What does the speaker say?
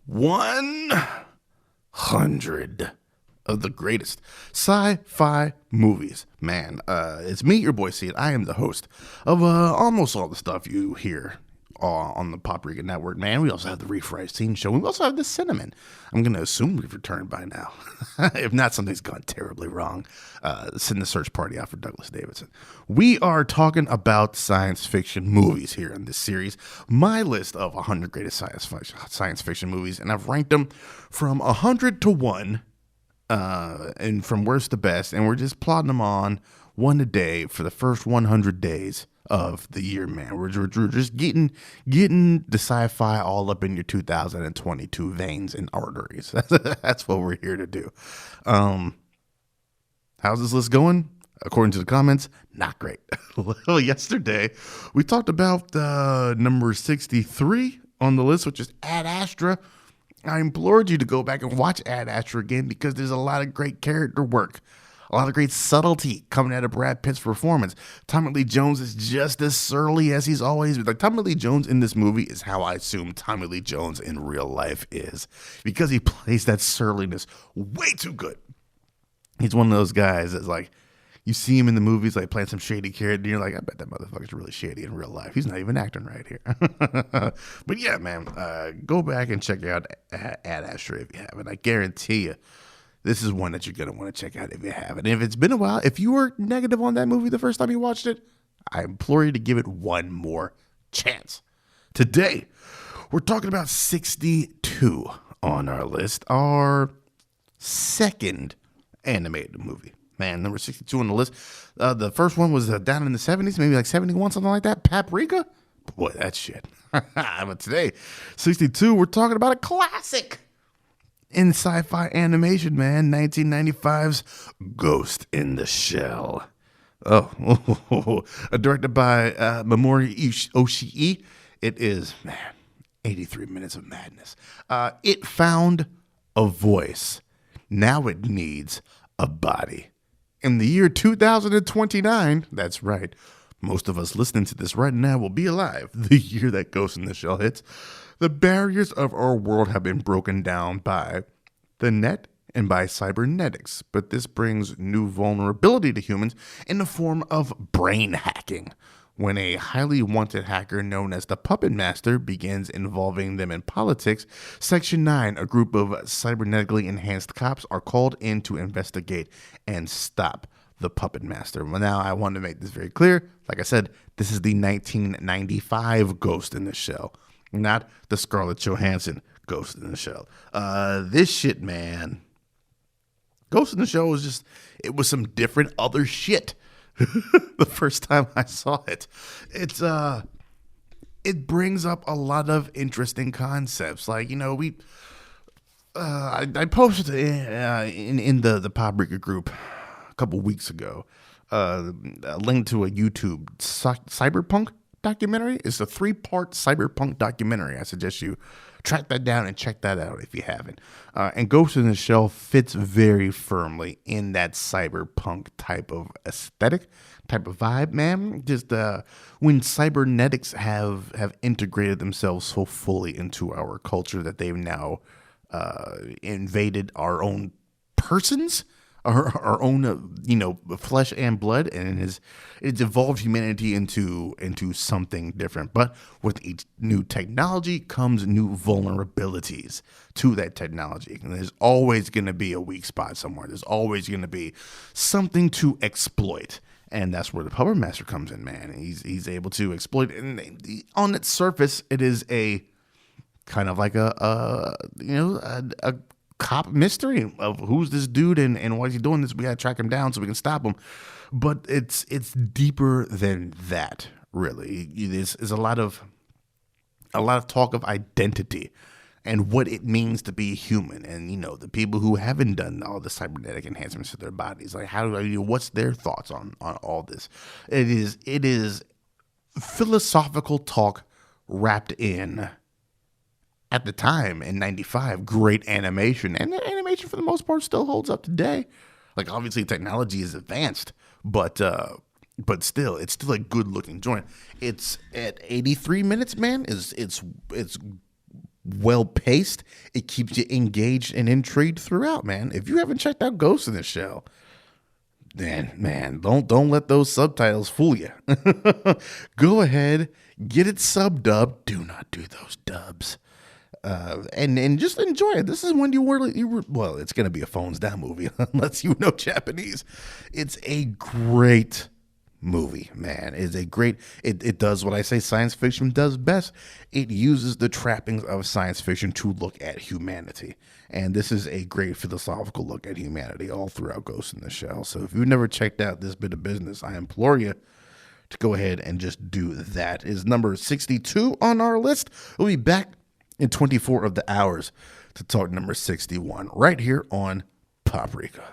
100 of the greatest sci-fi movies. Man, it's me, your boy Seed. I am the host of almost all the stuff you hear on the Paprika Network, man. We also have the Refresh Teen Show. We also have the Cinnamon. I'm going to assume we've returned by now. If not, something's gone terribly wrong. Send the search party out for Douglas Davidson. We are talking about science fiction movies here in this series. My list of 100 greatest science fiction movies, and I've ranked them from 100 to 1, and from worst to best, and we're just plotting them on one a day for the first 100 days of the year, man. We're just getting the sci-fi all up in your 2022 veins and arteries. That's what we're here to do. How's this list going? According to the comments, not great. Well, yesterday we talked about number 63 on the list, which is Ad Astra. I implored you to go back and watch Ad Astra again because there's a lot of great character work. A lot of great subtlety coming out of Brad Pitt's performance. Tommy Lee Jones is just as surly as he's always been. Like, Tommy Lee Jones in this movie is how I assume Tommy Lee Jones in real life is, because he plays that surliness way too good. He's one of those guys that's like, you see him in the movies like playing some shady character, and you're like, I bet that motherfucker's really shady in real life. He's not even acting right here. But yeah, man, go back and check out Ad Astra if you haven't. I guarantee you, this is one that you're going to want to check out if you haven't. And if it's been a while, if you were negative on that movie the first time you watched it, I implore you to give it one more chance. Today, we're talking about 62 on our list, our second animated movie. Man, number 62 on the list. The first one was down in the 70s, maybe like 71, something like that. Paprika? Boy, that shit. But today, 62, we're talking about a classic in sci-fi animation, man. 1995's Ghost in the Shell. Directed by Mamoru Oshii. It is, man, 83 minutes of madness. It found a voice. Now it needs a body. In the year 2029, that's right, most of us listening to this right now will be alive the year that Ghost in the Shell hits. The barriers of our world have been broken down by the net and by cybernetics, but this brings new vulnerability to humans in the form of brain hacking. When a highly wanted hacker known as the Puppet Master begins involving them in politics, Section 9, a group of cybernetically enhanced cops, are called in to investigate and stop the Puppet Master. Well, now, I want to make this very clear. Like I said, this is the 1995 Ghost in the Shell, not the Scarlett Johansson Ghost in the Shell. This shit, man. Ghost in the Shell was just, it was some different other shit. The first time I saw it, it brings up a lot of interesting concepts. Like, you know, I posted in the Paprika group a couple weeks ago a link to a YouTube cyberpunk documentary. It's a 3-part cyberpunk documentary. I suggest you track that down and check that out if you haven't. And Ghost in the Shell fits very firmly in that cyberpunk type of aesthetic, type of vibe, man. Just when cybernetics have integrated themselves so fully into our culture that they've now invaded our own persons, our own, flesh and blood, and it's evolved humanity into something different. But with each new technology comes new vulnerabilities to that technology. And there's always going to be a weak spot somewhere. There's always going to be something to exploit. And that's where the Puppet Master comes in, man. He's able to exploit it. And on its surface, it is a kind of like a cop mystery of who's this dude and why is he doing this. We gotta track him down so we can stop him. But it's deeper than that, really. There's a lot of talk of identity and what it means to be human, and the people who haven't done all the cybernetic enhancements to their bodies, like what's their thoughts on all this. It is philosophical talk wrapped in, at the time in 95, great animation. And the animation for the most part still holds up today. Like, obviously technology is advanced, but still, it's still a good looking joint. It's at 83 minutes, man. It's well paced. It keeps you engaged and intrigued throughout, man. If you haven't checked out Ghost in the Shell, then man, don't let those subtitles fool you. Go ahead, get it sub-dubbed. Do not do those dubs. And just enjoy it. This is when well, it's gonna be a phones down movie unless you know Japanese. It's a great movie, man. It's a great. It does what I say science fiction does best. It uses the trappings of science fiction to look at humanity, and this is a great philosophical look at humanity all throughout Ghost in the Shell. So if you've never checked out this bit of business, I implore you to go ahead and just do that. Is number 62 on our list. We'll be back in 24 of the hours to talk number 61 right here on Paprika.